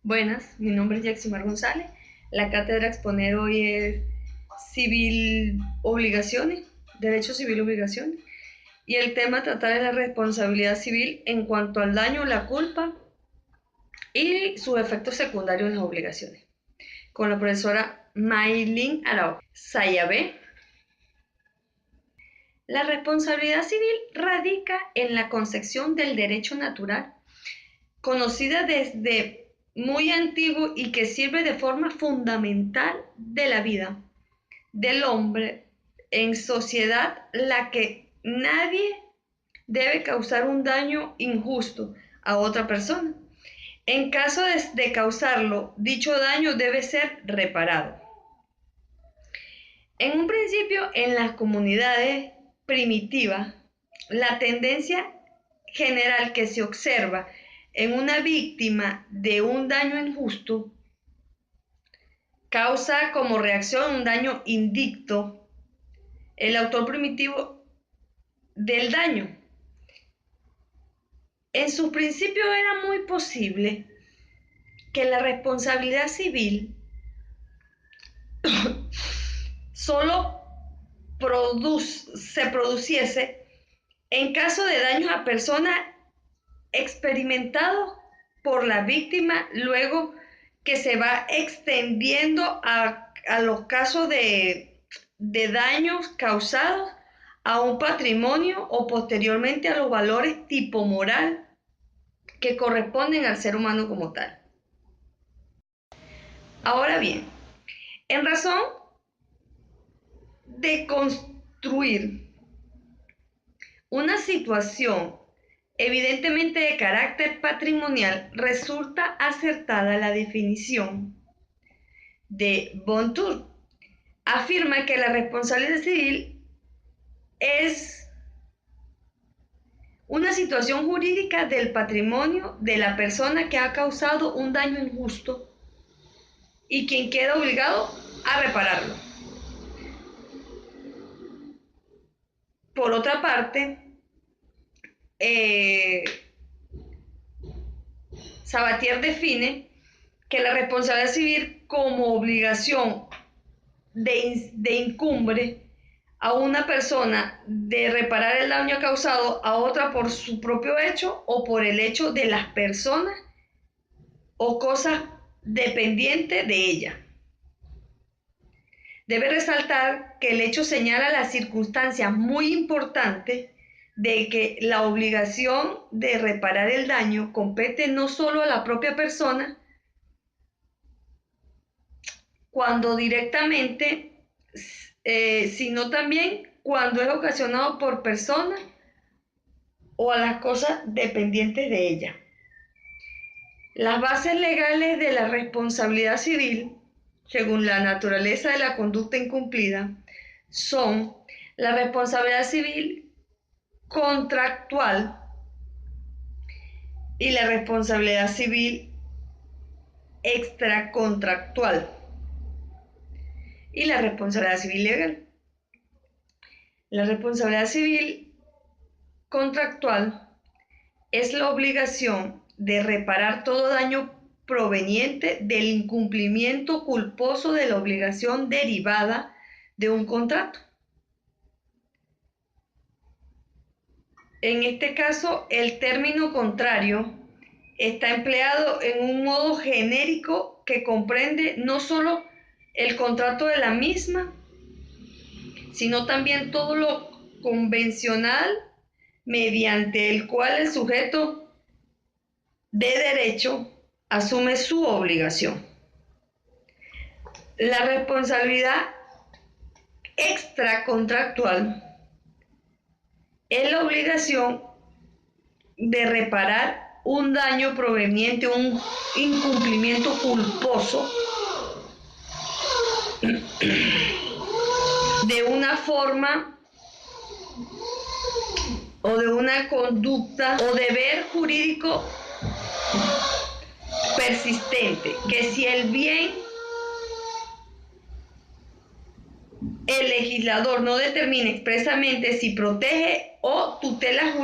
Buenas, mi nombre es Yaximar González. La cátedra a exponer hoy es Civil Obligaciones, Derecho Civil Obligaciones. Y el tema a tratar es la responsabilidad civil en cuanto al daño, la culpa y sus efectos secundarios de las obligaciones. Con la profesora Maylin Araujo Sayabé. La responsabilidad civil radica en la concepción del derecho natural, conocida desde muy antiguo y que sirve de forma fundamental de la vida del hombre en sociedad, la que nadie debe causar un daño injusto a otra persona. En caso de causarlo, dicho daño debe ser reparado. En un principio, en las comunidades primitivas, la tendencia general que se observa en una víctima de un daño injusto causa como reacción un daño indicto el autor primitivo del daño. En su principio era muy posible que la responsabilidad civil solo se produciese en caso de daños a personas experimentados por la víctima, luego que se va extendiendo a los casos de daños causados a un patrimonio o posteriormente a los valores tipo moral que corresponden al ser humano como tal. Ahora bien, en razón de construir una situación evidentemente de carácter patrimonial, resulta acertada la definición de Bontour. Afirma que la responsabilidad civil es una situación jurídica del patrimonio de la persona que ha causado un daño injusto y quien queda obligado a repararlo. Por otra parte, Sabatier define que la responsabilidad civil como obligación de incumbre a una persona de reparar el daño causado a otra por su propio hecho o por el hecho de las personas o cosas dependientes de ella. Debe resaltar que el hecho señala las circunstancias muy importantes de que la obligación de reparar el daño compete no solo a la propia persona, cuando directamente, sino también cuando es ocasionado por personas o a las cosas dependientes de ella. Las bases legales de la responsabilidad civil, según la naturaleza de la conducta incumplida, son la responsabilidad civil contractual y la responsabilidad civil extracontractual y la responsabilidad civil legal. La responsabilidad civil contractual es la obligación de reparar todo daño proveniente del incumplimiento culposo de la obligación derivada de un contrato. En este caso, el término contrario está empleado en un modo genérico que comprende no solo el contrato de la misma, sino también todo lo convencional mediante el cual el sujeto de derecho asume su obligación. La responsabilidad extracontractual es la obligación de reparar un daño proveniente de un incumplimiento culposo de una forma o de una conducta o deber jurídico persistente, que si el bien el legislador no determina expresamente si protege o tutela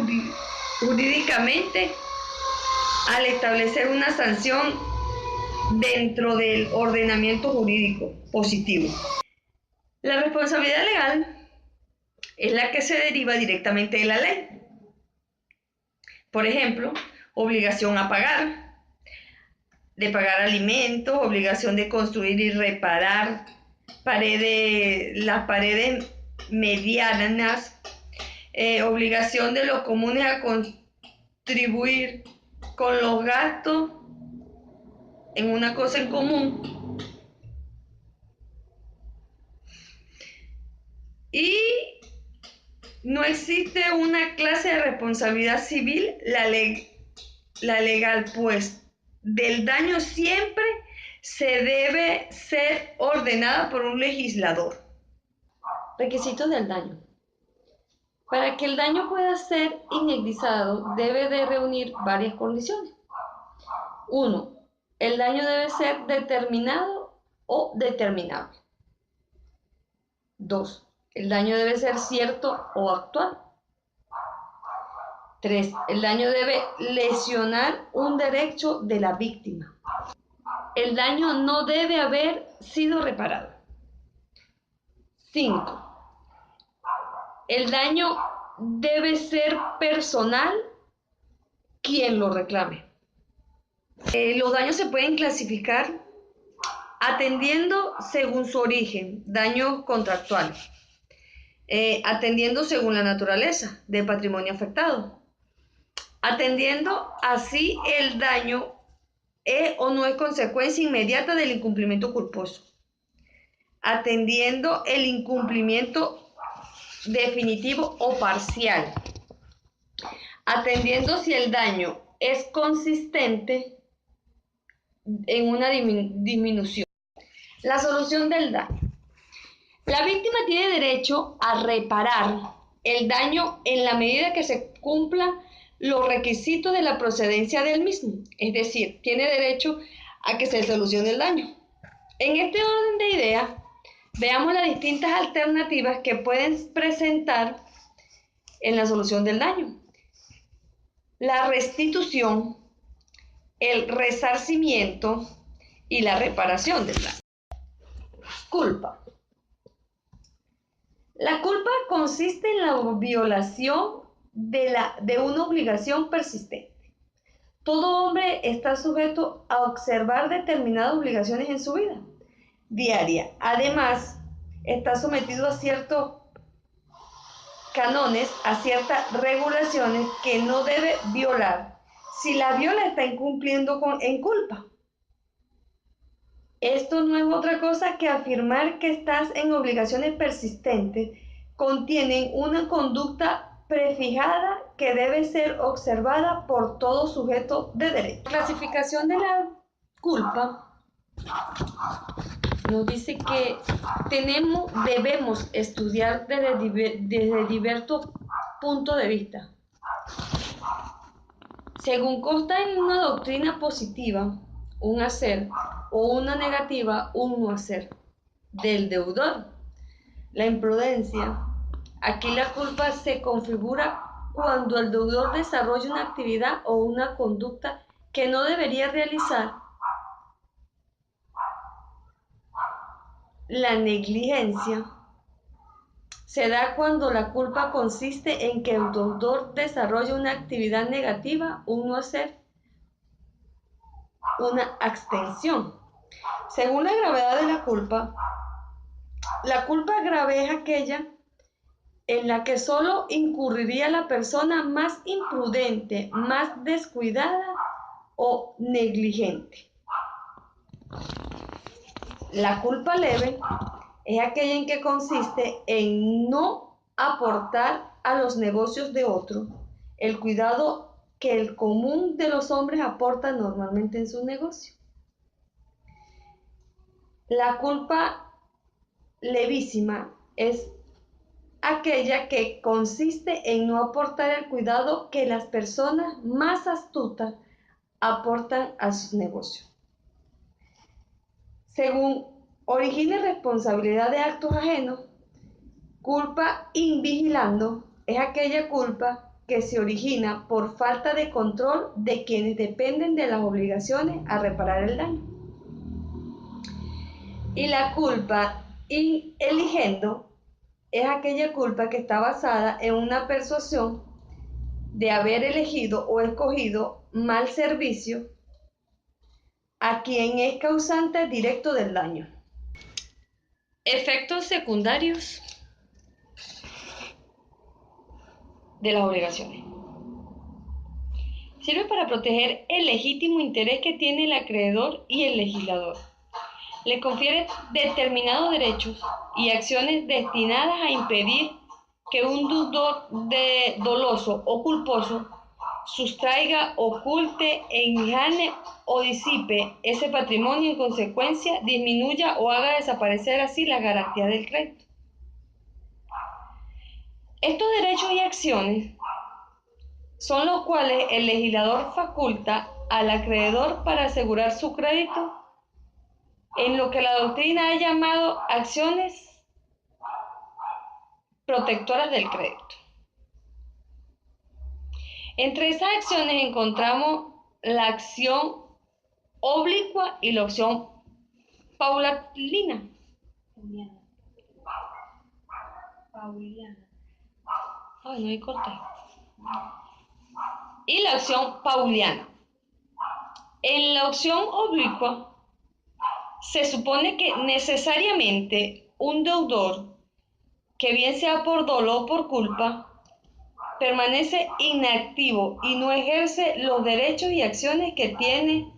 jurídicamente al establecer una sanción dentro del ordenamiento jurídico positivo. La responsabilidad legal es la que se deriva directamente de la ley. Por ejemplo, obligación a pagar, de pagar alimentos, obligación de construir y reparar las paredes medianas, obligación de los comunes a contribuir con los gastos en una cosa en común. Y no existe una clase de responsabilidad civil, la legal, pues del daño siempre se debe ser ordenada por un legislador. Requisitos del daño. Para que el daño pueda ser indemnizado, debe de reunir varias condiciones. 1. El daño debe ser determinado o determinable. 2. El daño debe ser cierto o actual. 3. El daño debe lesionar un derecho de la víctima. El daño no debe haber sido reparado. 5. El daño debe ser personal quien lo reclame. Los daños se pueden clasificar atendiendo según su origen, daños contractuales. Atendiendo según la naturaleza del patrimonio afectado, atendiendo así el daño es o no es consecuencia inmediata del incumplimiento culposo, atendiendo el incumplimiento definitivo o parcial, atendiendo si el daño es consistente en una disminución. La solución del daño. La víctima tiene derecho a reparar el daño en la medida que se cumplan los requisitos de la procedencia del mismo, es decir, tiene derecho a que se solucione el daño. En este orden de ideas, veamos las distintas alternativas que pueden presentar en la solución del daño. La restitución, el resarcimiento y la reparación del daño. Culpa. La culpa consiste en la violación de una obligación persistente. Todo hombre está sujeto a observar determinadas obligaciones en su vida diaria. Además, está sometido a ciertos cánones, a ciertas regulaciones que no debe violar. Si la viola, está incumpliendo en culpa. Esto no es otra cosa que afirmar que estás en obligaciones persistentes, contienen una conducta prefijada que debe ser observada por todo sujeto de derecho. La clasificación de la culpa nos dice que debemos estudiar desde diversos puntos de vista. Según consta en una doctrina positiva, un hacer, o una negativa, un no hacer, del deudor. La imprudencia. Aquí la culpa se configura cuando el deudor desarrolla una actividad o una conducta que no debería realizar. La negligencia se da cuando la culpa consiste en que el deudor desarrolla una actividad negativa, un no hacer, una abstención. Según la gravedad de la culpa grave es aquella en la que solo incurriría la persona más imprudente, más descuidada o negligente. La culpa leve es aquella en que consiste en no aportar a los negocios de otro el cuidado que el común de los hombres aporta normalmente en sus negocios. La culpa levísima es aquella que consiste en no aportar el cuidado que las personas más astutas aportan a sus negocios. Según origen y responsabilidad de actos ajenos, culpa invigilando es aquella culpa que se origina por falta de control de quienes dependen de las obligaciones a reparar el daño. Y la culpa in eligendo es aquella culpa que está basada en una persuasión de haber elegido o escogido mal servicio a quien es causante directo del daño. Efectos secundarios de las obligaciones. Sirve para proteger el legítimo interés que tiene el acreedor y el legislador. Le confiere determinados derechos y acciones destinadas a impedir que un deudor doloso o culposo sustraiga, oculte, engañe o disipe ese patrimonio, en consecuencia disminuya o haga desaparecer así la garantía del crédito. Estos derechos y acciones son los cuales el legislador faculta al acreedor para asegurar su crédito en lo que la doctrina ha llamado acciones protectoras del crédito. Entre esas acciones encontramos la acción oblicua y la acción paulatina. Ay, no hay corte. Y la acción pauliana. En la acción oblicua se supone que necesariamente un deudor, que bien sea por dolo o por culpa, permanece inactivo y no ejerce los derechos y acciones que tiene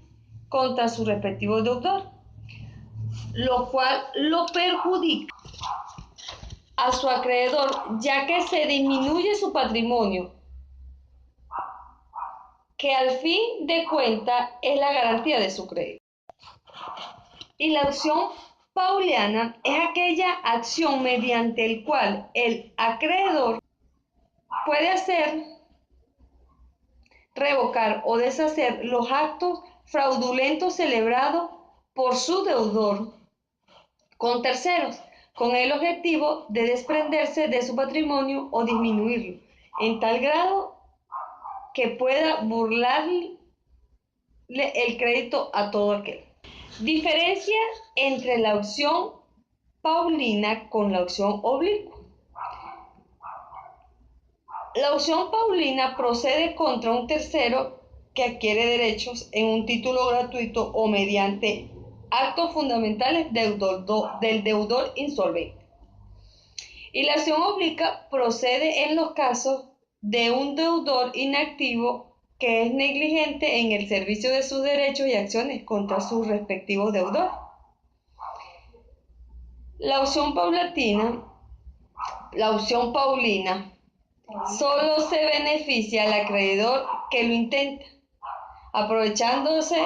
contra su respectivo deudor, lo cual lo perjudica a su acreedor, ya que se disminuye su patrimonio, que al fin de cuentas es la garantía de su crédito. Y la acción pauliana es aquella acción mediante el cual el acreedor puede hacer, revocar o deshacer los actos fraudulentos celebrados por su deudor con terceros, con el objetivo de desprenderse de su patrimonio o disminuirlo, en tal grado que pueda burlarle el crédito a todo aquel. Diferencia entre la acción paulina con la acción oblicua. La acción paulina procede contra un tercero que adquiere derechos en un título gratuito o mediante actos fundamentales del deudor insolvente. Y la acción oblicua procede en los casos de un deudor inactivo que es negligente en el servicio de sus derechos y acciones contra sus respectivos deudores. La acción paulina solo se beneficia al acreedor que lo intenta, aprovechándose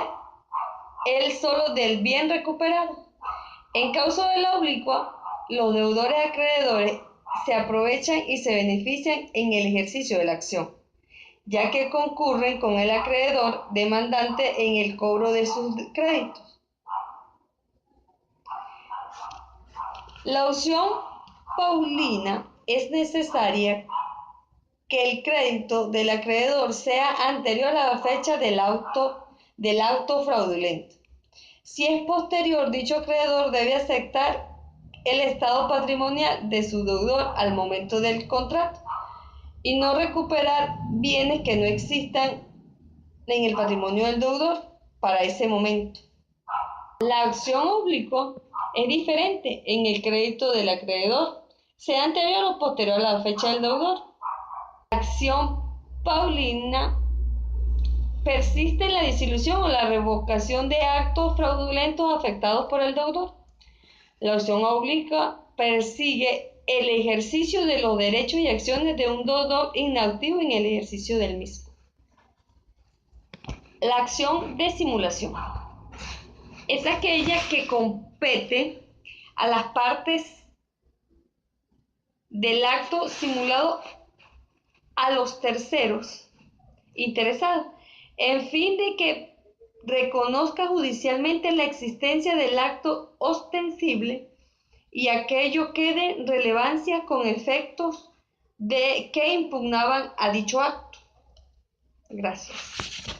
él solo del bien recuperado. En causa de la oblicua, los deudores acreedores se aprovechan y se benefician en el ejercicio de la acción, ya que concurren con el acreedor demandante en el cobro de sus créditos. La acción paulina es necesaria que el crédito del acreedor sea anterior a la fecha del auto fraudulento. Si es posterior, dicho acreedor debe aceptar el estado patrimonial de su deudor al momento del contrato y no recuperar bienes que no existan en el patrimonio del deudor para ese momento. La acción oblicua es diferente en el crédito del acreedor, sea anterior o posterior a la fecha del deudor. La acción paulina persiste en la disolución o la revocación de actos fraudulentos afectados por el deudor. La acción oblicua persigue el ejercicio de los derechos y acciones de un deudor inactivo en el ejercicio del mismo. La acción de simulación es aquella que compete a las partes del acto simulado a los terceros interesados, en fin de que reconozca judicialmente la existencia del acto ostensible y aquello quede en relevancia con efectos de que impugnaban a dicho acto. Gracias.